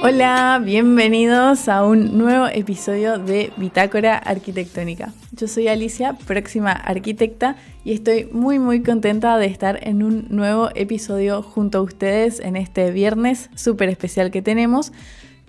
Hola, bienvenidos a un nuevo episodio de Bitácora Arquitectónica. Yo soy Alicia, próxima arquitecta, y estoy muy contenta de estar en un nuevo episodio junto a ustedes en este viernes súper especial que tenemos.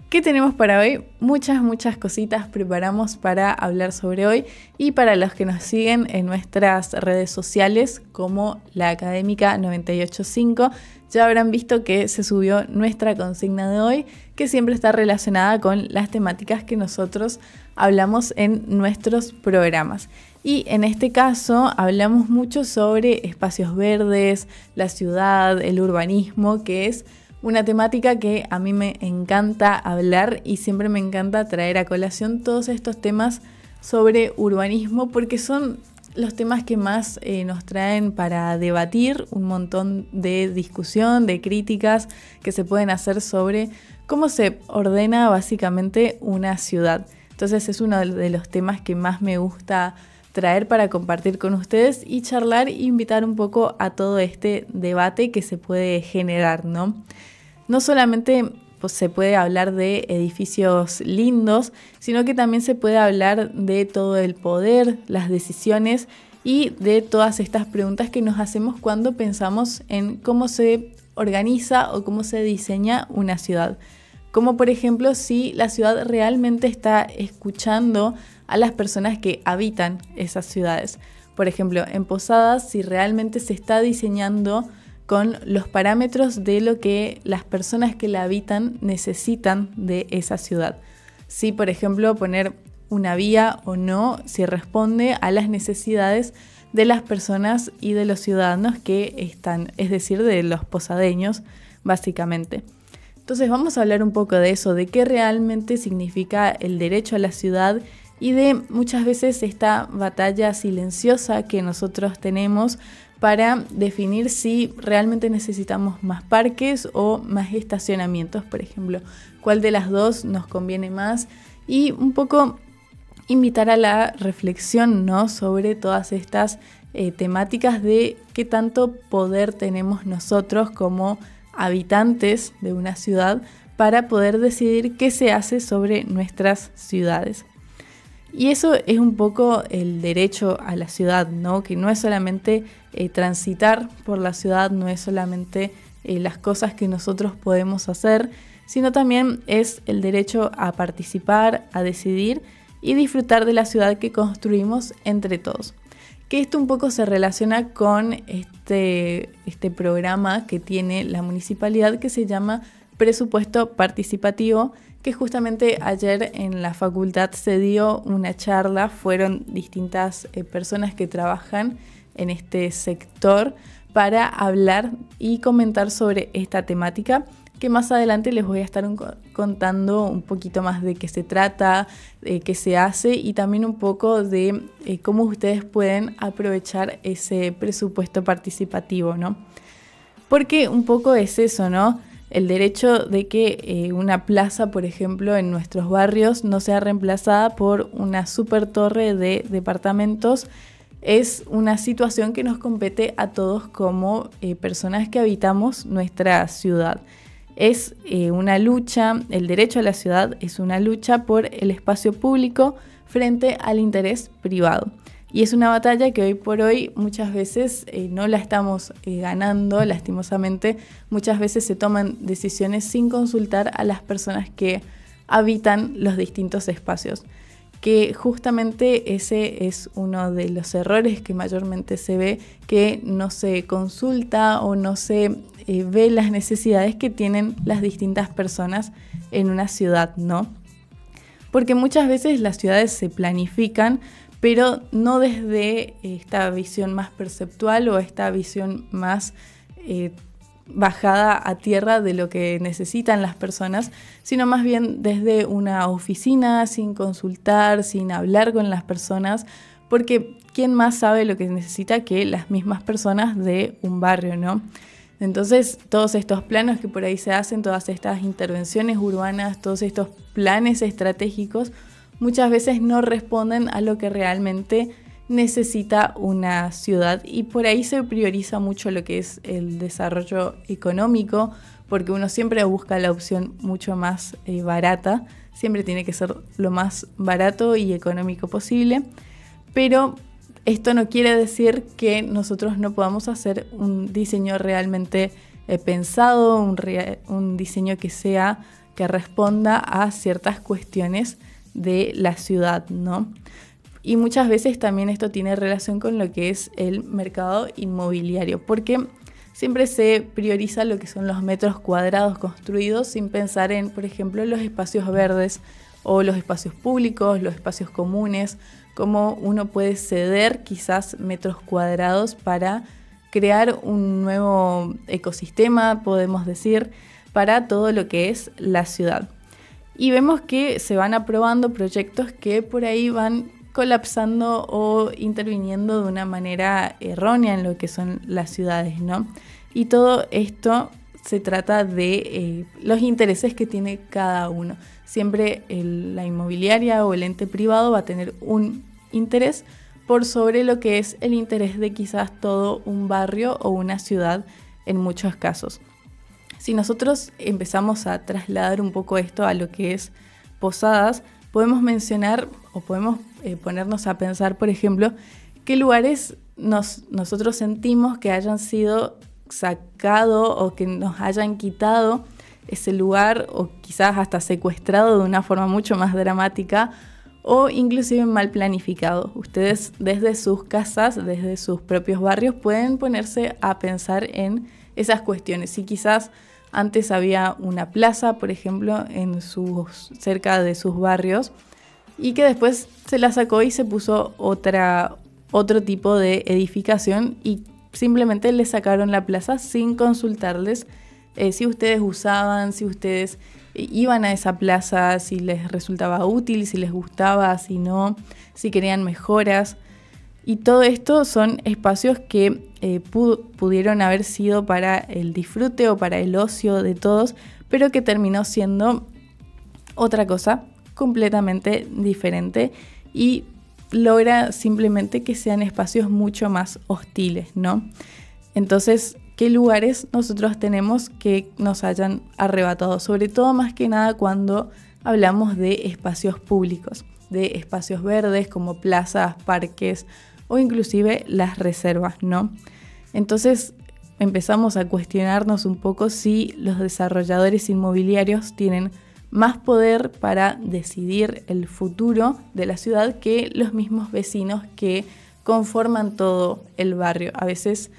¿Qué tenemos para hoy? Muchas cositas preparamos para hablar sobre hoy, y para los que nos siguen en nuestras redes sociales como la Académica 985, ya habrán visto que se subió nuestra consigna de hoy, que siempre está relacionada con las temáticas que nosotros hablamos en nuestros programas. Y en este caso hablamos mucho sobre espacios verdes, la ciudad, el urbanismo, que es una temática que a mí me encanta hablar y siempre me encanta traer a colación todos estos temas sobre urbanismo, porque son los temas que más nos traen para debatir, un montón de discusión, de críticas que se pueden hacer sobre cómo se ordena básicamente una ciudad. Entonces es uno de los temas que más me gusta traer para compartir con ustedes y charlar e invitar un poco a todo este debate que se puede generar, ¿no? No solamente pues, se puede hablar de edificios lindos, sino que también se puede hablar de todo el poder, las decisiones y de todas estas preguntas que nos hacemos cuando pensamos en cómo se organiza o cómo se diseña una ciudad. Como por ejemplo si la ciudad realmente está escuchando a las personas que habitan esas ciudades. Por ejemplo, en Posadas, si realmente se está diseñando con los parámetros de lo que las personas que la habitan necesitan de esa ciudad. Si, por ejemplo, poner una vía o no, si responde a las necesidades de las personas y de los ciudadanos que están, es decir, de los posadeños, básicamente. Entonces vamos a hablar un poco de eso, de qué realmente significa el derecho a la ciudad y de muchas veces esta batalla silenciosa que nosotros tenemos para definir si realmente necesitamos más parques o más estacionamientos, por ejemplo. ¿Cuál de las dos nos conviene más? Y un poco invitar a la reflexión, ¿no?, sobre todas estas temáticas de qué tanto poder tenemos nosotros como habitantes de una ciudad para poder decidir qué se hace sobre nuestras ciudades. Y eso es un poco el derecho a la ciudad, ¿no? Que no es solamente transitar por la ciudad, no es solamente las cosas que nosotros podemos hacer, sino también es el derecho a participar, a decidir y disfrutar de la ciudad que construimos entre todos. Que esto un poco se relaciona con este programa que tiene la municipalidad que se llama Presupuesto Participativo, que justamente ayer en la facultad se dio una charla, fueron distintas personas que trabajan en este sector para hablar y comentar sobre esta temática, que más adelante les voy a estar contando un poquito más de qué se trata, de qué se hace y también un poco de cómo ustedes pueden aprovechar ese presupuesto participativo, ¿no? Porque un poco es eso, ¿no? El derecho de que una plaza, por ejemplo, en nuestros barrios no sea reemplazada por una super torre de departamentos es una situación que nos compete a todos como personas que habitamos nuestra ciudad. Es una lucha, el derecho a la ciudad es una lucha por el espacio público frente al interés privado. Y es una batalla que hoy por hoy muchas veces no la estamos ganando, lastimosamente. Muchas veces se toman decisiones sin consultar a las personas que habitan los distintos espacios. Que justamente ese es uno de los errores que mayormente se ve, que no se consulta o no se ve las necesidades que tienen las distintas personas en una ciudad, ¿no? Porque muchas veces las ciudades se planifican, pero no desde esta visión más perceptual o esta visión más bajada a tierra de lo que necesitan las personas, sino más bien desde una oficina, sin consultar, sin hablar con las personas, porque ¿quién más sabe lo que necesita que las mismas personas de un barrio, ¿no? Entonces, todos estos planos que por ahí se hacen, todas estas intervenciones urbanas, todos estos planes estratégicos, muchas veces no responden a lo que realmente necesita una ciudad, y por ahí se prioriza mucho lo que es el desarrollo económico, porque uno siempre busca la opción mucho más barata, siempre tiene que ser lo más barato y económico posible, pero esto no quiere decir que nosotros no podamos hacer un diseño realmente pensado, un diseño que responda a ciertas cuestiones de la ciudad, ¿no? Y muchas veces también esto tiene relación con lo que es el mercado inmobiliario, porque siempre se prioriza lo que son los metros cuadrados construidos sin pensar en, por ejemplo, los espacios verdes o los espacios públicos, los espacios comunes, cómo uno puede ceder quizás metros cuadrados para crear un nuevo ecosistema, podemos decir, para todo lo que es la ciudad. Y vemos que se van aprobando proyectos que por ahí van colapsando o interviniendo de una manera errónea en lo que son las ciudades, ¿no? Y todo esto se trata de los intereses que tiene cada uno. Siempre la inmobiliaria o el ente privado va a tener un interés por sobre lo que es el interés de quizás todo un barrio o una ciudad en muchos casos. Si nosotros empezamos a trasladar un poco esto a lo que es Posadas, podemos mencionar o podemos ponernos a pensar, por ejemplo, qué lugares nosotros sentimos que hayan sido sacado o que nos hayan quitado ese lugar, o quizás hasta secuestrado de una forma mucho más dramática, o inclusive mal planificado. Ustedes desde sus casas, desde sus propios barrios, pueden ponerse a pensar en esas cuestiones. Si quizás antes había una plaza, por ejemplo, cerca de sus barrios, y que después se la sacó y se puso otro tipo de edificación, y simplemente le sacaron la plaza sin consultarles si ustedes usaban, si ustedes iban a esa plaza, si les resultaba útil, si les gustaba, si no, si querían mejoras. Y todo esto son espacios que pudieron haber sido para el disfrute o para el ocio de todos, pero que terminó siendo otra cosa completamente diferente, y logra simplemente que sean espacios mucho más hostiles, ¿no? Entonces, ¿qué lugares nosotros tenemos que nos hayan arrebatado? Sobre todo, más que nada, cuando hablamos de espacios públicos, de espacios verdes como plazas, parques o inclusive las reservas, ¿no? Entonces, empezamos a cuestionarnos un poco si los desarrolladores inmobiliarios tienen más poder para decidir el futuro de la ciudad que los mismos vecinos que conforman todo el barrio. A veces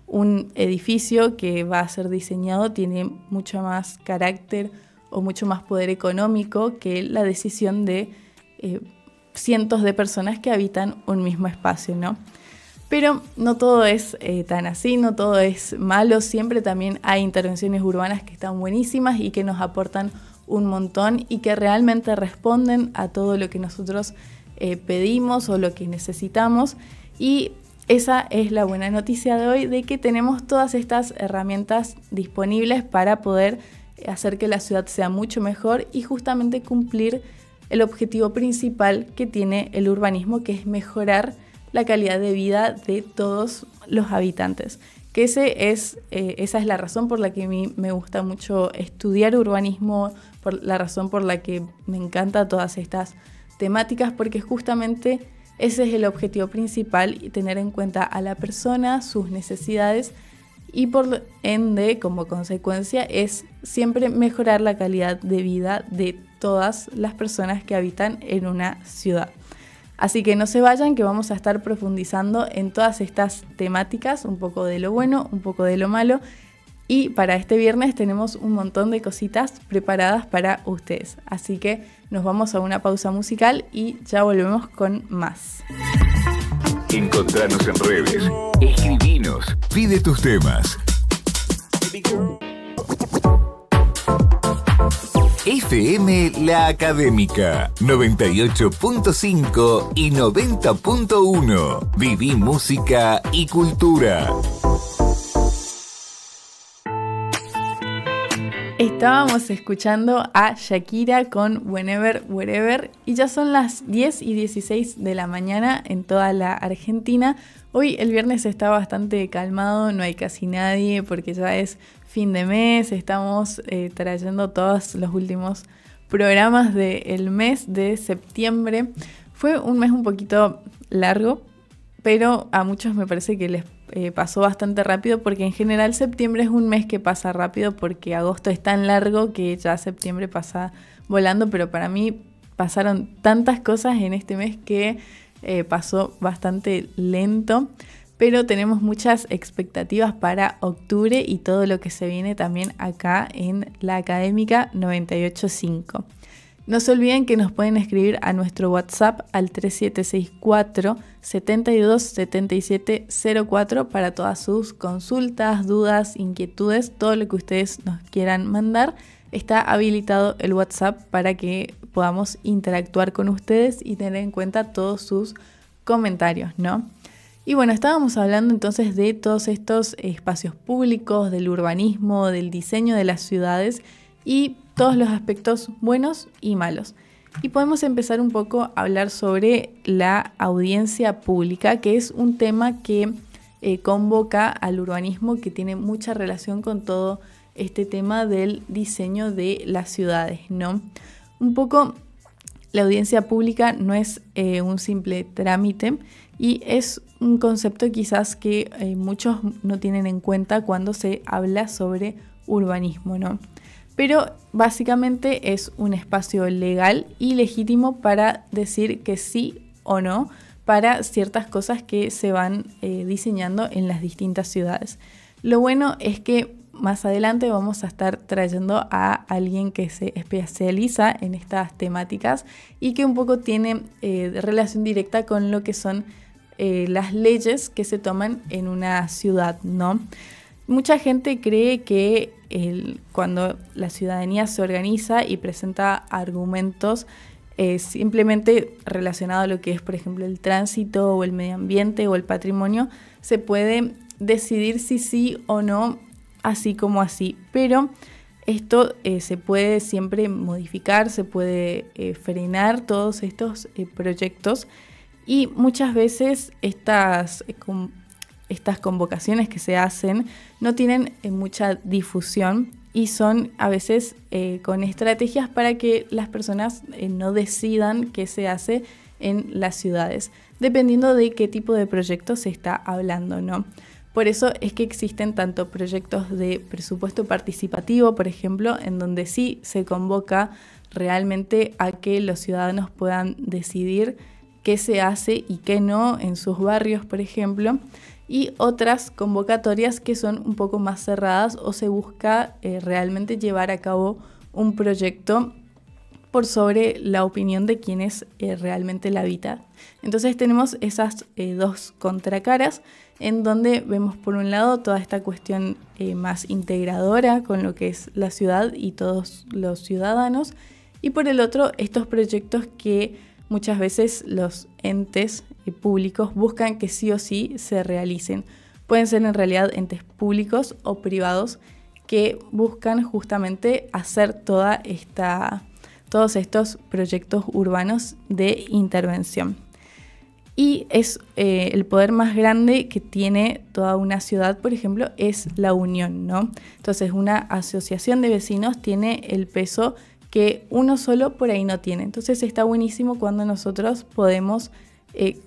un edificio que va a ser diseñado tiene mucho más carácter o mucho más poder económico que la decisión de cientos de personas que habitan un mismo espacio, ¿no? Pero no todo es tan así, no todo es malo. Siempre también hay intervenciones urbanas que están buenísimas y que nos aportan un montón y que realmente responden a todo lo que nosotros pedimos o lo que necesitamos. Y esa es la buena noticia de hoy, de que tenemos todas estas herramientas disponibles para poder hacer que la ciudad sea mucho mejor y justamente cumplir el objetivo principal que tiene el urbanismo, que es mejorar la calidad de vida de todos los habitantes. Que esa es la razón por la que a mí me gusta mucho estudiar urbanismo, por la razón por la que me encantan todas estas temáticas, porque justamente ese es el objetivo principal, y tener en cuenta a la persona, sus necesidades, y por ende, como consecuencia, es siempre mejorar la calidad de vida de todas las personas que habitan en una ciudad. Así que no se vayan, que vamos a estar profundizando en todas estas temáticas, un poco de lo bueno, un poco de lo malo, y para este viernes tenemos un montón de cositas preparadas para ustedes. Así que nos vamos a una pausa musical y ya volvemos con más. Encontranos en redes, escribinos, pide tus temas. FM La Académica 98.5 y 90.1. Viví música y cultura. Estábamos escuchando a Shakira con Whenever, Wherever y ya son las 10:16 de la mañana en toda la Argentina. Hoy el viernes está bastante calmado, no hay casi nadie porque ya es fin de mes, estamos trayendo todos los últimos programas del mes de septiembre. Fue un mes un poquito largo, pero a muchos me parece que les pasó bastante rápido porque en general septiembre es un mes que pasa rápido porque agosto es tan largo que ya septiembre pasa volando, pero para mí pasaron tantas cosas en este mes que pasó bastante lento, pero tenemos muchas expectativas para octubre y todo lo que se viene también acá en la Académica 98.5. No se olviden que nos pueden escribir a nuestro WhatsApp al 3764 72 77 04 para todas sus consultas, dudas, inquietudes, todo lo que ustedes nos quieran mandar. Está habilitado el WhatsApp para que podamos interactuar con ustedes y tener en cuenta todos sus comentarios, ¿no? Y bueno, estábamos hablando entonces de todos estos espacios públicos, del urbanismo, del diseño de las ciudades y todos los aspectos buenos y malos. Y podemos empezar un poco a hablar sobre la audiencia pública, que es un tema que convoca al urbanismo, que tiene mucha relación con todo este tema del diseño de las ciudades, ¿no? Un poco la audiencia pública no es un simple trámite y es un concepto quizás que muchos no tienen en cuenta cuando se habla sobre urbanismo, ¿no? Pero básicamente es un espacio legal y legítimo para decir que sí o no para ciertas cosas que se van diseñando en las distintas ciudades. Lo bueno es que más adelante vamos a estar trayendo a alguien que se especializa en estas temáticas y que un poco tiene relación directa con lo que son las leyes que se toman en una ciudad, ¿no? Mucha gente cree que cuando la ciudadanía se organiza y presenta argumentos simplemente relacionados a lo que es, por ejemplo, el tránsito o el medio ambiente o el patrimonio, se puede decidir si sí o no, así como así. Pero esto se puede siempre modificar, se puede frenar todos estos proyectos y muchas veces estas convocaciones que se hacen no tienen mucha difusión y son a veces con estrategias para que las personas no decidan qué se hace en las ciudades, dependiendo de qué tipo de proyecto se está hablando, ¿no? Por eso es que existen tanto proyectos de presupuesto participativo, por ejemplo, en donde sí se convoca realmente a que los ciudadanos puedan decidir qué se hace y qué no en sus barrios, por ejemplo, y otras convocatorias que son un poco más cerradas o se busca realmente llevar a cabo un proyecto por sobre la opinión de quienes realmente la habitan. Entonces tenemos esas dos contracaras en donde vemos por un lado toda esta cuestión más integradora con lo que es la ciudad y todos los ciudadanos y por el otro estos proyectos que muchas veces los entes públicos buscan que sí o sí se realicen. Pueden ser en realidad entes públicos o privados que buscan justamente hacer todos estos proyectos urbanos de intervención. Y es el poder más grande que tiene toda una ciudad, por ejemplo, es la unión, ¿no? Entonces una asociación de vecinos tiene el peso que uno solo por ahí no tiene. Entonces está buenísimo cuando nosotros podemos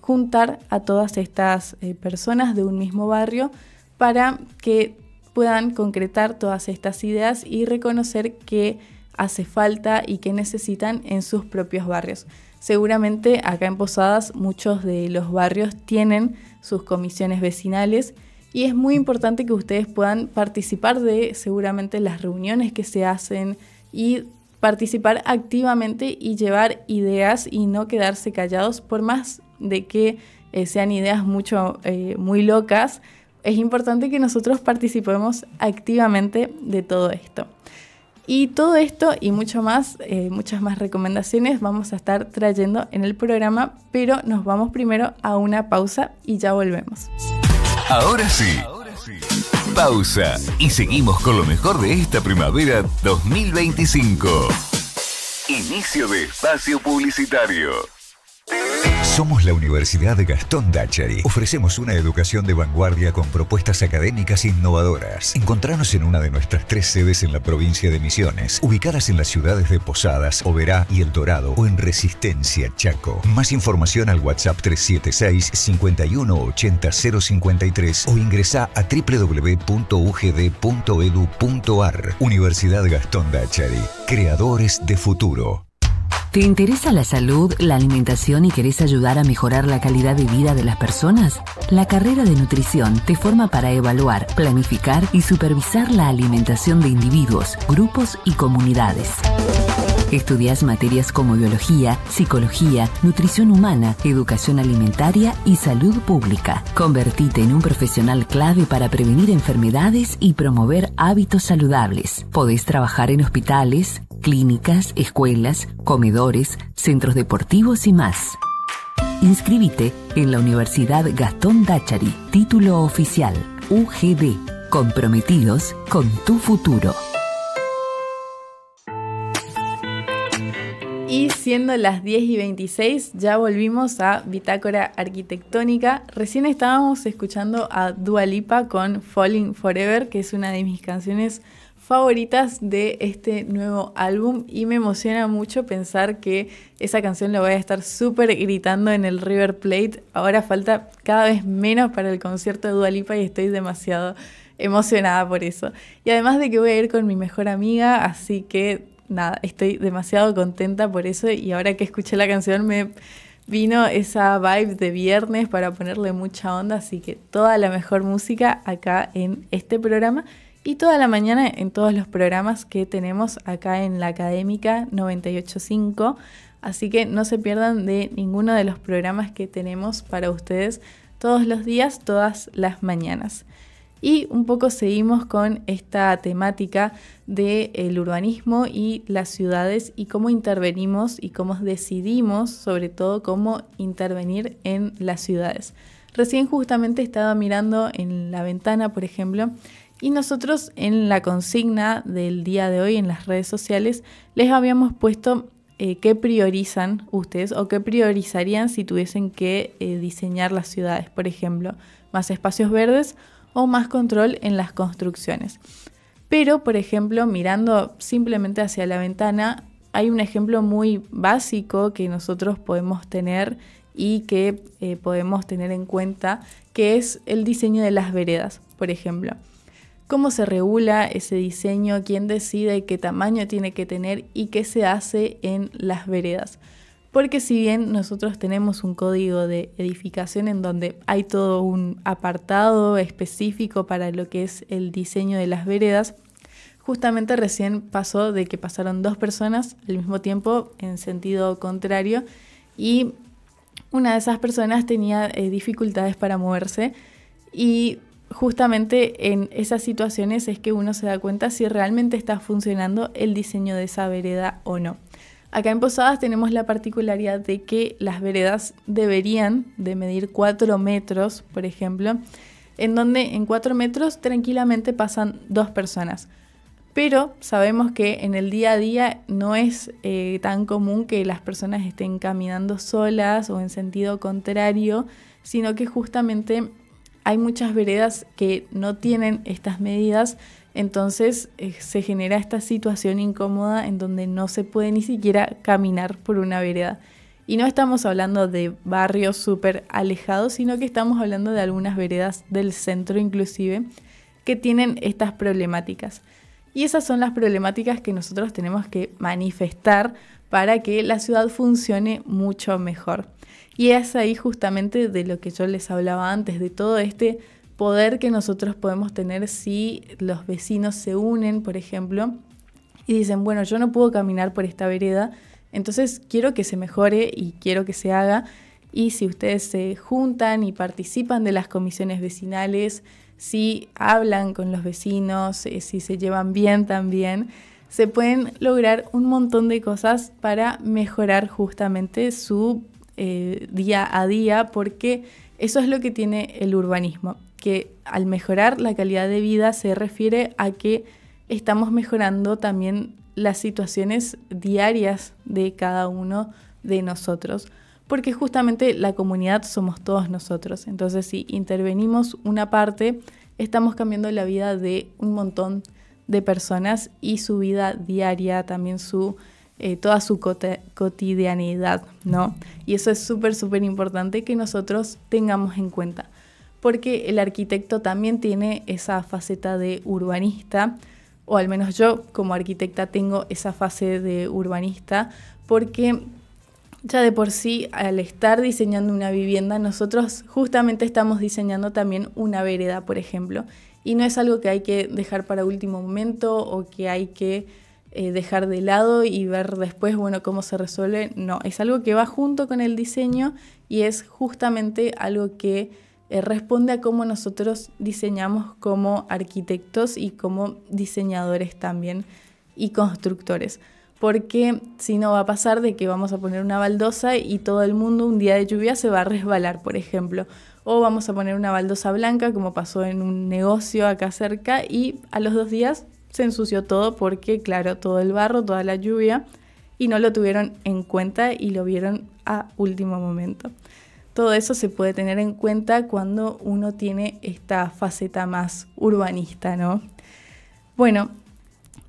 juntar a todas estas personas de un mismo barrio para que puedan concretar todas estas ideas y reconocer qué hace falta y qué necesitan en sus propios barrios. Seguramente acá en Posadas muchos de los barrios tienen sus comisiones vecinales y es muy importante que ustedes puedan participar de seguramente las reuniones que se hacen y participar activamente y llevar ideas y no quedarse callados por más de que sean ideas muy locas. Es importante que nosotros participemos activamente de todo esto. Y todo esto y mucho más, muchas más recomendaciones vamos a estar trayendo en el programa, pero nos vamos primero a una pausa y ya volvemos. Ahora sí. Pausa y seguimos con lo mejor de esta primavera 2025. Inicio de espacio publicitario. Somos la Universidad Gastón Dachary. Ofrecemos una educación de vanguardia con propuestas académicas innovadoras. Encontranos en una de nuestras 3 sedes en la provincia de Misiones, ubicadas en las ciudades de Posadas, Oberá y El Dorado, o en Resistencia, Chaco. Más información al WhatsApp 376 5180 053 o ingresá a www.ugd.edu.ar. Universidad Gastón Dachary. Creadores de futuro. ¿Te interesa la salud, la alimentación y querés ayudar a mejorar la calidad de vida de las personas? La carrera de nutrición te forma para evaluar, planificar y supervisar la alimentación de individuos, grupos y comunidades. Estudias materias como biología, psicología, nutrición humana, educación alimentaria y salud pública. Convertite en un profesional clave para prevenir enfermedades y promover hábitos saludables. Podés trabajar en hospitales, clínicas, escuelas, comedores, centros deportivos y más. Inscríbete en la Universidad Gastón Dachary, título oficial, UGD, comprometidos con tu futuro. Y siendo las 10:26, ya volvimos a Bitácora Arquitectónica. Recién estábamos escuchando a Dua Lipa con Falling Forever, que es una de mis canciones favoritas de este nuevo álbum, y me emociona mucho pensar que esa canción la voy a estar súper gritando en el River Plate. Ahora falta cada vez menos para el concierto de Dua Lipa y estoy demasiado emocionada por eso. Y además de que voy a ir con mi mejor amiga, así que nada, estoy demasiado contenta por eso, y ahora que escuché la canción me vino esa vibe de viernes para ponerle mucha onda, así que toda la mejor música acá en este programa y toda la mañana en todos los programas que tenemos acá en la Académica 98.5, así que no se pierdan de ninguno de los programas que tenemos para ustedes todos los días, todas las mañanas. Y un poco seguimos con esta temática del urbanismo y las ciudades y cómo intervenimos y cómo decidimos, sobre todo, cómo intervenir en las ciudades. Recién justamente estaba mirando en la ventana, por ejemplo, y nosotros en la consigna del día de hoy en las redes sociales les habíamos puesto qué priorizan ustedes o qué priorizarían si tuviesen que diseñar las ciudades. Por ejemplo, más espacios verdes o más control en las construcciones. Pero, por ejemplo, mirando simplemente hacia la ventana, hay un ejemplo muy básico que nosotros podemos tener y que podemos tener en cuenta, que es el diseño de las veredas, por ejemplo. ¿Cómo se regula ese diseño? ¿Quién decide qué tamaño tiene que tener y qué se hace en las veredas? Porque si bien nosotros tenemos un código de edificación en donde hay todo un apartado específico para lo que es el diseño de las veredas, justamente recién pasó de que pasaron 2 personas al mismo tiempo en sentido contrario y una de esas personas tenía dificultades para moverse, y justamente en esas situaciones es que uno se da cuenta si realmente está funcionando el diseño de esa vereda o no. Acá en Posadas tenemos la particularidad de que las veredas deberían de medir 4 metros, por ejemplo, en donde en 4 metros tranquilamente pasan 2 personas. Pero sabemos que en el día a día no es tan común que las personas estén caminando solas o en sentido contrario, sino que justamente hay muchas veredas que no tienen estas medidas, entonces se genera esta situación incómoda en donde no se puede ni siquiera caminar por una vereda. Y no estamos hablando de barrios súper alejados, sino que estamos hablando de algunas veredas del centro inclusive que tienen estas problemáticas. Y esas son las problemáticas que nosotros tenemos que manifestar para que la ciudad funcione mucho mejor. Y es ahí justamente de lo que yo les hablaba antes, de todo este poder que nosotros podemos tener si los vecinos se unen, por ejemplo, y dicen, bueno, yo no puedo caminar por esta vereda, entonces quiero que se mejore y quiero que se haga. Y si ustedes se juntan y participan de las comisiones vecinales, si hablan con los vecinos, si se llevan bien también, se pueden lograr un montón de cosas para mejorar justamente su día a día, porque Eso es lo que tiene el urbanismo, que al mejorar la calidad de vida se refiere a que estamos mejorando también las situaciones diarias de cada uno de nosotros, porque justamente la comunidad somos todos nosotros. Entonces, si intervenimos una parte, estamos cambiando la vida de un montón de personas y su vida diaria, también toda su cotidianidad, ¿no? Y eso es súper, súper importante que nosotros tengamos en cuenta, porque el arquitecto también tiene esa faceta de urbanista, o al menos yo como arquitecta tengo esa fase de urbanista, porque ya de por sí, al estar diseñando una vivienda, nosotros justamente estamos diseñando también una vereda, por ejemplo, y no es algo que hay que dejar para último momento o que hay que dejar de lado y ver después, bueno, cómo se resuelve. No, es algo que va junto con el diseño y es justamente algo que responde a cómo nosotros diseñamos como arquitectos y como diseñadores también y constructores. Porque si no va a pasar de que vamos a poner una baldosa y todo el mundo un día de lluvia se va a resbalar, por ejemplo. O vamos a poner una baldosa blanca, como pasó en un negocio acá cerca, y a los 2 días se ensució todo porque, claro, todo el barro, toda la lluvia, y no lo tuvieron en cuenta y lo vieron a último momento. Todo eso se puede tener en cuenta cuando uno tiene esta faceta más urbanista, ¿no? Bueno,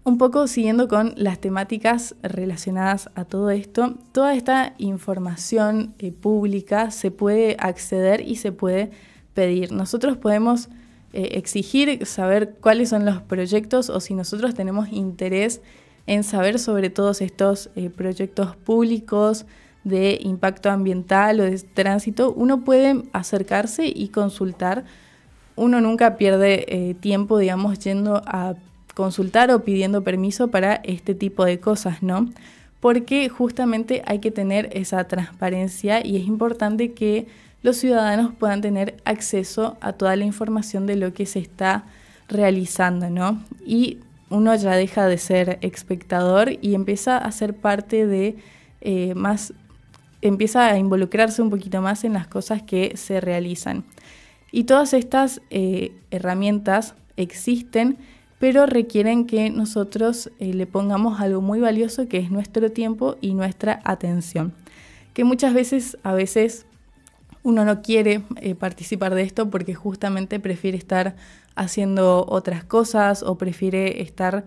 un poco siguiendo con las temáticas relacionadas a todo esto, toda esta información pública se puede acceder y se puede pedir. Nosotros podemos exigir saber cuáles son los proyectos, o si nosotros tenemos interés en saber sobre todos estos proyectos públicos de impacto ambiental o de tránsito, uno puede acercarse y consultar. Uno nunca pierde tiempo, digamos, yendo a consultar o pidiendo permiso para este tipo de cosas, ¿no? Porque justamente hay que tener esa transparencia y es importante que los ciudadanos puedan tener acceso a toda la información de lo que se está realizando, ¿no? Y uno ya deja de ser espectador y empieza a ser parte de empieza a involucrarse un poquito más en las cosas que se realizan. Y todas estas herramientas existen, pero requieren que nosotros le pongamos algo muy valioso, que es nuestro tiempo y nuestra atención. Que muchas veces, uno no quiere participar de esto porque justamente prefiere estar haciendo otras cosas o prefiere estar,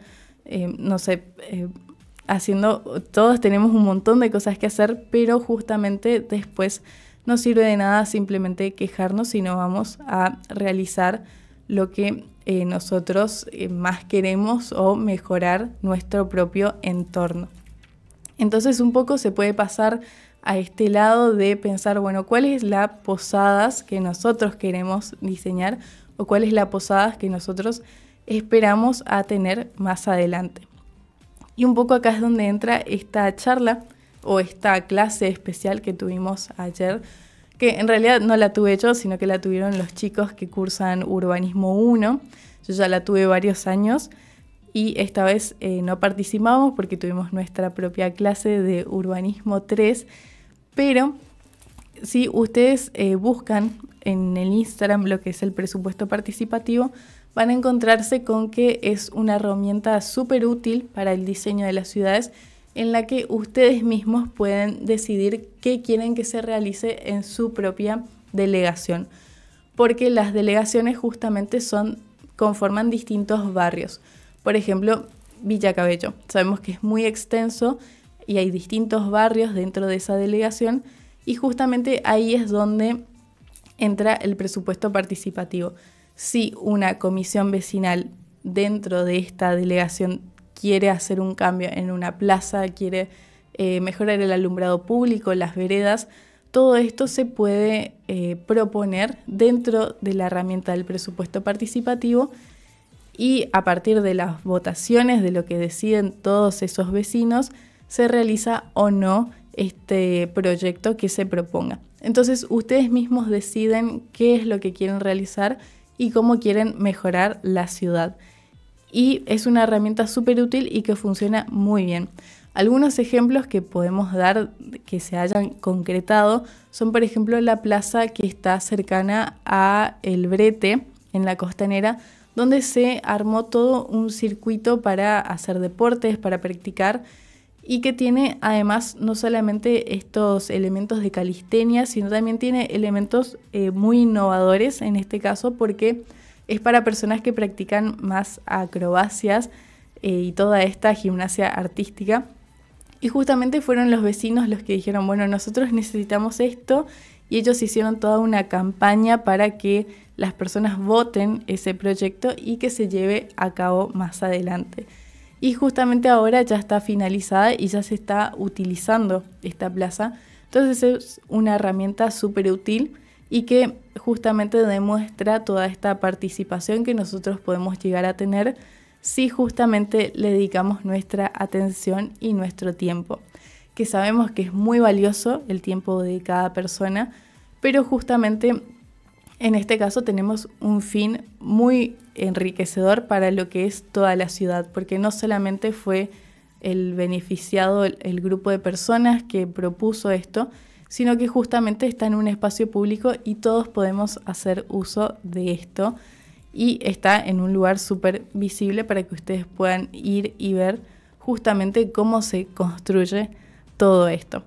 todos tenemos un montón de cosas que hacer, pero justamente después no sirve de nada simplemente quejarnos, sino vamos a realizar lo que nosotros más queremos, o mejorar nuestro propio entorno. Entonces un poco se puede pasar a este lado de pensar, bueno, ¿cuál es la posadas que nosotros queremos diseñar o cuál es la posadas que nosotros esperamos a tener más adelante? Y un poco acá es donde entra esta charla o esta clase especial que tuvimos ayer, que en realidad no la tuve yo, sino que la tuvieron los chicos que cursan Urbanismo 1. Yo ya la tuve varios años y esta vez no participamos porque tuvimos nuestra propia clase de Urbanismo 3, pero si ustedes buscan en el Instagram lo que es el presupuesto participativo, van a encontrarse con que es una herramienta súper útil para el diseño de las ciudades, en la que ustedes mismos pueden decidir qué quieren que se realice en su propia delegación, porque las delegaciones justamente conforman distintos barrios. Por ejemplo, Villa Cabello, sabemos que es muy extenso y hay distintos barrios dentro de esa delegación, y justamente ahí es donde entra el presupuesto participativo. Si una comisión vecinal dentro de esta delegación quiere hacer un cambio en una plaza, quiere mejorar el alumbrado público, las veredas, todo esto se puede proponer dentro de la herramienta del presupuesto participativo, y a partir de las votaciones, de lo que deciden todos esos vecinos, se realiza o no este proyecto que se proponga. Entonces ustedes mismos deciden qué es lo que quieren realizar y cómo quieren mejorar la ciudad. Y es una herramienta súper útil y que funciona muy bien. Algunos ejemplos que podemos dar que se hayan concretado son, por ejemplo, la plaza que está cercana a El Brete, en la Costanera, donde se armó todo un circuito para hacer deportes, para practicar, y que tiene además no solamente estos elementos de calistenia, sino también tiene elementos muy innovadores en este caso, porque es para personas que practican más acrobacias y toda esta gimnasia artística. Y justamente fueron los vecinos los que dijeron, bueno, nosotros necesitamos esto, y ellos hicieron toda una campaña para que las personas voten ese proyecto y que se lleve a cabo más adelante. Y justamente ahora ya está finalizada y ya se está utilizando esta plaza. Entonces es una herramienta súper útil y que justamente demuestra toda esta participación que nosotros podemos llegar a tener si justamente le dedicamos nuestra atención y nuestro tiempo, que sabemos que es muy valioso el tiempo de cada persona, pero justamente en este caso tenemos un fin muy enriquecedor para lo que es toda la ciudad, porque no solamente fue el beneficiado el grupo de personas que propuso esto, sino que justamente está en un espacio público y todos podemos hacer uso de esto. Y está en un lugar súper visible para que ustedes puedan ir y ver justamente cómo se construye todo esto.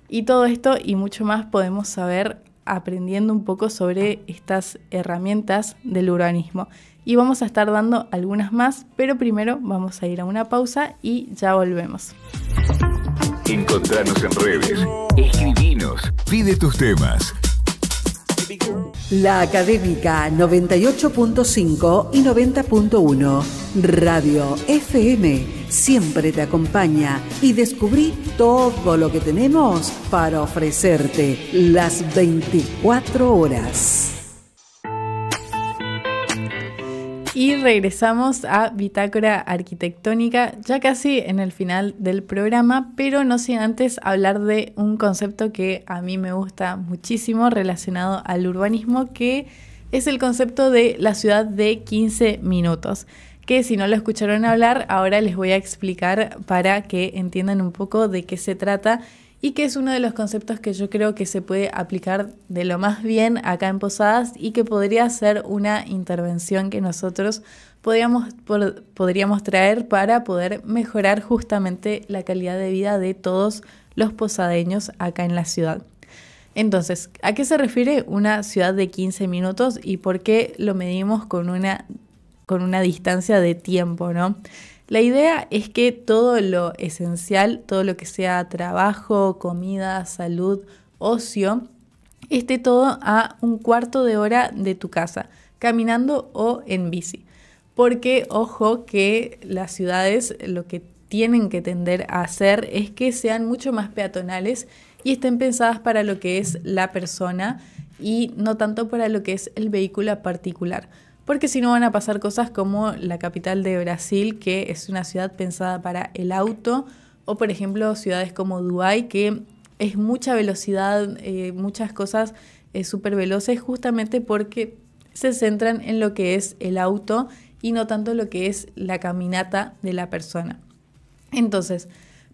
Y todo esto y mucho más podemos saber aprendiendo un poco sobre estas herramientas del urbanismo. Y vamos a estar dando algunas más, pero primero vamos a ir a una pausa y ya volvemos. Encontranos en redes, escribinos, pide tus temas. La Académica 98.5 y 90.1 Radio FM siempre te acompaña y descubrí todo lo que tenemos para ofrecerte las 24 horas. Y regresamos a Bitácora Arquitectónica, ya casi en el final del programa, pero no sin antes hablar de un concepto que a mí me gusta muchísimo relacionado al urbanismo, que es el concepto de la ciudad de 15 minutos, que si no lo escucharon hablar, ahora les voy a explicar para que entiendan un poco de qué se trata y que es uno de los conceptos que yo creo que se puede aplicar de lo más bien acá en Posadas y que podría ser una intervención que nosotros podríamos traer para poder mejorar justamente la calidad de vida de todos los posadeños acá en la ciudad. Entonces, ¿a qué se refiere una ciudad de 15 minutos y por qué lo medimos con una distancia de tiempo, ¿no? La idea es que todo lo esencial, todo lo que sea trabajo, comida, salud, ocio, esté todo a un cuarto de hora de tu casa, caminando o en bici. Porque, ojo, que las ciudades lo que tienen que tender a hacer es que sean mucho más peatonales y estén pensadas para lo que es la persona y no tanto para lo que es el vehículo particular. Porque si no van a pasar cosas como la capital de Brasil, que es una ciudad pensada para el auto, o por ejemplo ciudades como Dubái, que es mucha velocidad, muchas cosas súper veloces, justamente porque se centran en lo que es el auto y no tanto lo que es la caminata de la persona. Entonces,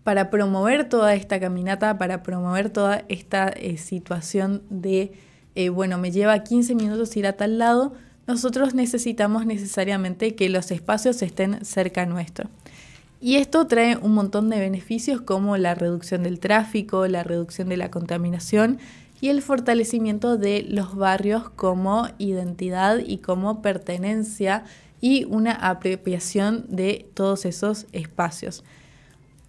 para promover toda esta caminata, para promover toda esta situación de, me lleva 15 minutos ir a tal lado, nosotros necesitamos necesariamente que los espacios estén cerca nuestro. Y esto trae un montón de beneficios como la reducción del tráfico, la reducción de la contaminación y el fortalecimiento de los barrios como identidad y como pertenencia y una apropiación de todos esos espacios.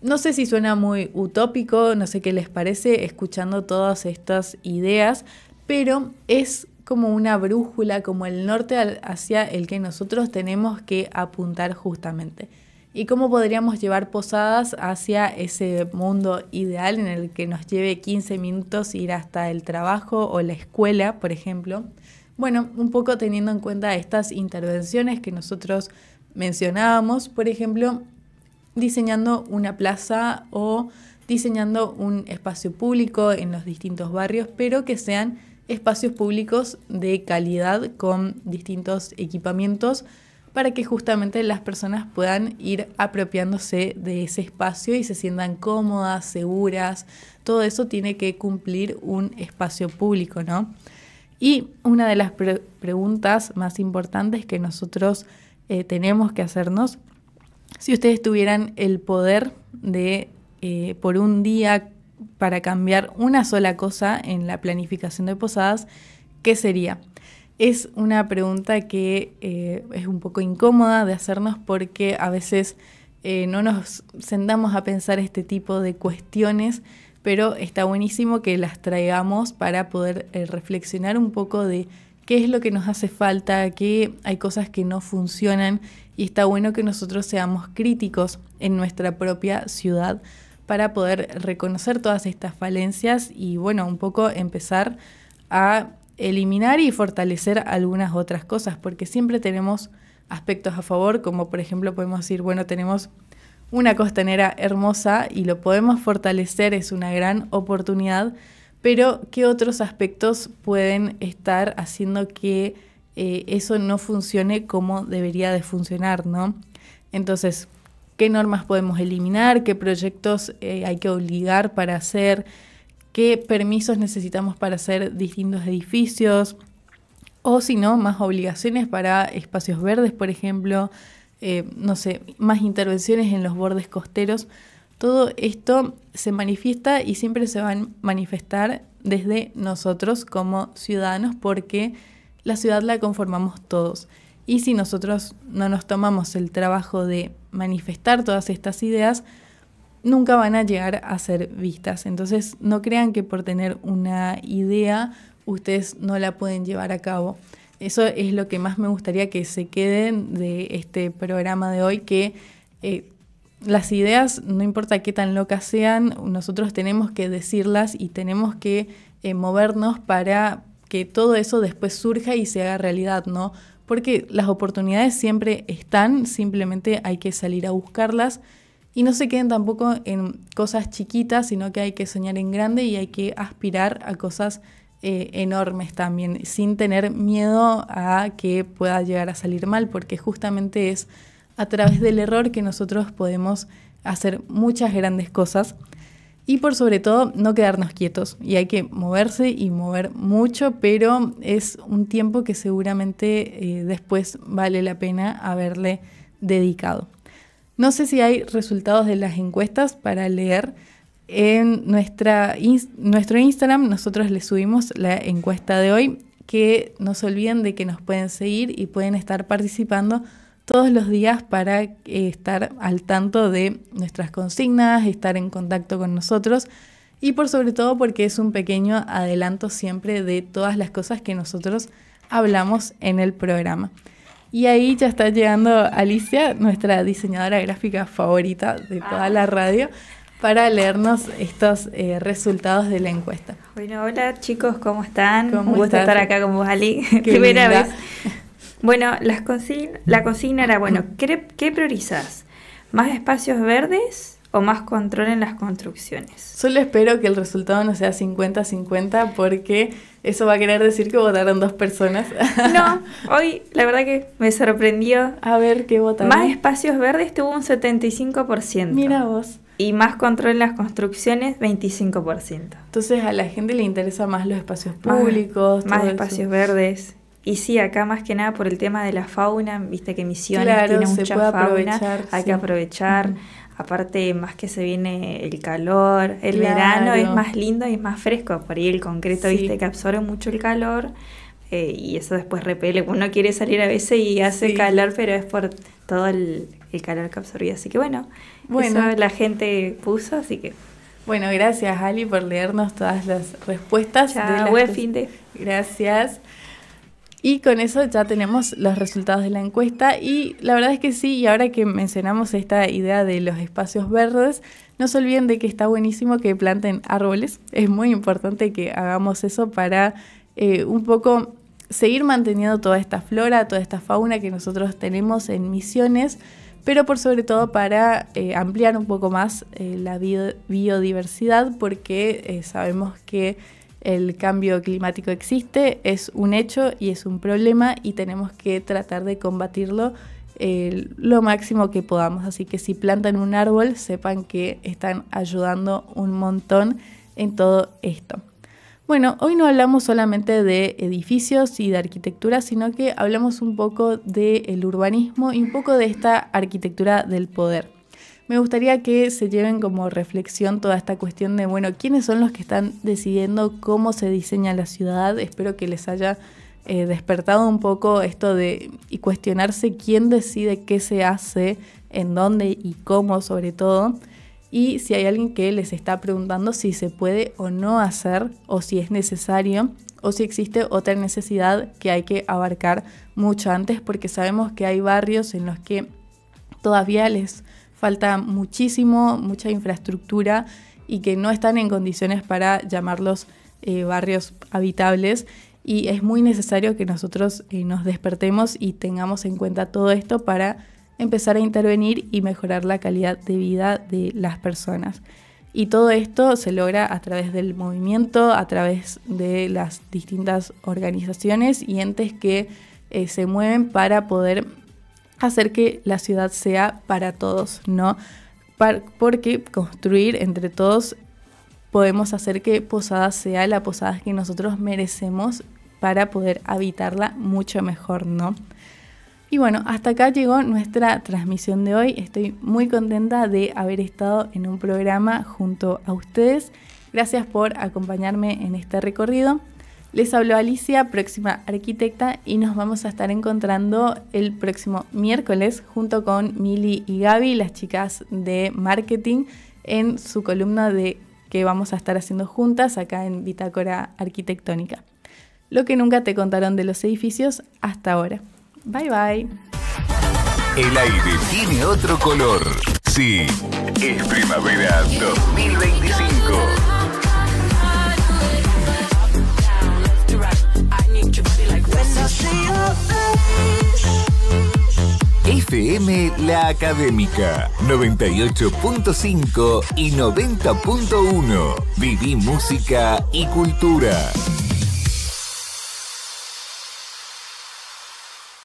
No sé si suena muy utópico, no sé qué les parece escuchando todas estas ideas, pero es como una brújula, como el norte hacia el que nosotros tenemos que apuntar justamente. Y cómo podríamos llevar Posadas hacia ese mundo ideal en el que nos lleve 15 minutos ir hasta el trabajo o la escuela, por ejemplo. Bueno, un poco teniendo en cuenta estas intervenciones que nosotros mencionábamos, por ejemplo, diseñando una plaza o diseñando un espacio público en los distintos barrios, pero que sean espacios públicos de calidad con distintos equipamientos para que justamente las personas puedan ir apropiándose de ese espacio y se sientan cómodas, seguras. Todo eso tiene que cumplir un espacio público, ¿no? Y una de las preguntas más importantes que nosotros tenemos que hacernos, si ustedes tuvieran el poder de, por un día, para cambiar una sola cosa en la planificación de posadas, ¿qué sería? Es una pregunta que es un poco incómoda de hacernos porque a veces no nos sentamos a pensar este tipo de cuestiones, pero está buenísimo que las traigamos para poder reflexionar un poco de qué es lo que nos hace falta, que hay cosas que no funcionan y está bueno que nosotros seamos críticos en nuestra propia ciudad para poder reconocer todas estas falencias y bueno, un poco empezar a eliminar y fortalecer algunas otras cosas, porque siempre tenemos aspectos a favor, como por ejemplo podemos decir, bueno, tenemos una costanera hermosa y lo podemos fortalecer, es una gran oportunidad, pero ¿qué otros aspectos pueden estar haciendo que eso no funcione como debería de funcionar, ¿no? Entonces, ¿qué normas podemos eliminar? ¿Qué proyectos hay que obligar para hacer? ¿Qué permisos necesitamos para hacer distintos edificios? O si no, más obligaciones para espacios verdes, por ejemplo, no sé, más intervenciones en los bordes costeros. Todo esto se manifiesta y siempre se va a manifestar desde nosotros como ciudadanos porque la ciudad la conformamos todos. Y si nosotros no nos tomamos el trabajo de manifestar todas estas ideas, nunca van a llegar a ser vistas. Entonces, no crean que por tener una idea ustedes no la pueden llevar a cabo. Eso es lo que más me gustaría que se queden de este programa de hoy, que las ideas, no importa qué tan locas sean, nosotros tenemos que decirlas y tenemos que movernos para que todo eso después surja y se haga realidad, ¿no? Porque las oportunidades siempre están, simplemente hay que salir a buscarlas. Y no se queden tampoco en cosas chiquitas, sino que hay que soñar en grande y hay que aspirar a cosas enormes también, sin tener miedo a que pueda llegar a salir mal, porque justamente es a través del error que nosotros podemos hacer muchas grandes cosas. Y por sobre todo, no quedarnos quietos. Y hay que moverse y mover mucho, pero es un tiempo que seguramente después vale la pena haberle dedicado. No sé si hay resultados de las encuestas para leer. En nuestro Instagram nosotros les subimos la encuesta de hoy, que no se olviden de que nos pueden seguir y pueden estar participando todos los días para estar al tanto de nuestras consignas, estar en contacto con nosotros y por sobre todo porque es un pequeño adelanto siempre de todas las cosas que nosotros hablamos en el programa. Y ahí ya está llegando Alicia, nuestra diseñadora gráfica favorita de toda la radio, para leernos estos resultados de la encuesta. Bueno, hola chicos, ¿cómo están? ¿Cómo Un gusto estás? estar acá con vos, Ali. Qué Primera linda. vez. Bueno, la consigna era, bueno, ¿qué priorizás? ¿Más espacios verdes o más control en las construcciones? Solo espero que el resultado no sea 50-50 porque eso va a querer decir que votaron 2 personas. No, hoy la verdad que me sorprendió. A ver, ¿qué votaron? Más espacios verdes tuvo un 75%. Mira vos. Y más control en las construcciones, 25%. Entonces a la gente le interesa más los espacios públicos. Más todo espacios eso. verdes. Y sí, acá más que nada por el tema de la fauna, viste que Misiones Claro, tiene se mucha puede fauna, aprovechar, hay sí. que aprovechar. Aparte, más que se viene el calor, el Claro. verano es más lindo y es más fresco. Por ahí el concreto, Sí. viste que absorbe mucho el calor y eso después repele. Uno quiere salir a veces y hace Sí. calor, pero es por todo el calor que absorbía. Así que bueno, eso la gente puso, así que... Bueno, gracias Ali por leernos todas las respuestas. Chao, buen fin de... Gracias. Y con eso ya tenemos los resultados de la encuesta y la verdad es que sí, y ahora que mencionamos esta idea de los espacios verdes, no se olviden de que está buenísimo que planten árboles. Es muy importante que hagamos eso para un poco seguir manteniendo toda esta flora, toda esta fauna que nosotros tenemos en Misiones, pero por sobre todo para ampliar un poco más la biodiversidad, porque sabemos que el cambio climático existe, es un hecho y es un problema y tenemos que tratar de combatirlo lo máximo que podamos. Así que si plantan un árbol, sepan que están ayudando un montón en todo esto. Bueno, hoy no hablamos solamente de edificios y de arquitectura, sino que hablamos un poco del urbanismo y un poco de esta arquitectura del poder. Me gustaría que se lleven como reflexión toda esta cuestión de, bueno, ¿quiénes son los que están decidiendo cómo se diseña la ciudad? Espero que les haya despertado un poco esto de y cuestionarse quién decide qué se hace, en dónde y cómo sobre todo. Y si hay alguien que les está preguntando si se puede o no hacer, o si es necesario, o si existe otra necesidad que hay que abarcar mucho antes, porque sabemos que hay barrios en los que todavía les falta mucha infraestructura y que no están en condiciones para llamarlos barrios habitables, y es muy necesario que nosotros nos despertemos y tengamos en cuenta todo esto para empezar a intervenir y mejorar la calidad de vida de las personas. Y todo esto se logra a través del movimiento, a través de las distintas organizaciones y entes que se mueven para poder hacer que la ciudad sea para todos, ¿no? Porque construir entre todos podemos hacer que Posadas sea la Posadas que nosotros merecemos para poder habitarla mucho mejor, ¿no? Y bueno, hasta acá llegó nuestra transmisión de hoy. Estoy muy contenta de haber estado en un programa junto a ustedes. Gracias por acompañarme en este recorrido. Les habló Alicia, próxima arquitecta, y nos vamos a estar encontrando el próximo miércoles junto con Mili y Gaby, las chicas de marketing, en su columna que vamos a estar haciendo juntas acá en Bitácora Arquitectónica. Lo que nunca te contaron de los edificios hasta ahora. Bye bye. El aire tiene otro color. Sí, es primavera 2025. FM La Académica 98.5 y 90.1. Viví música y cultura.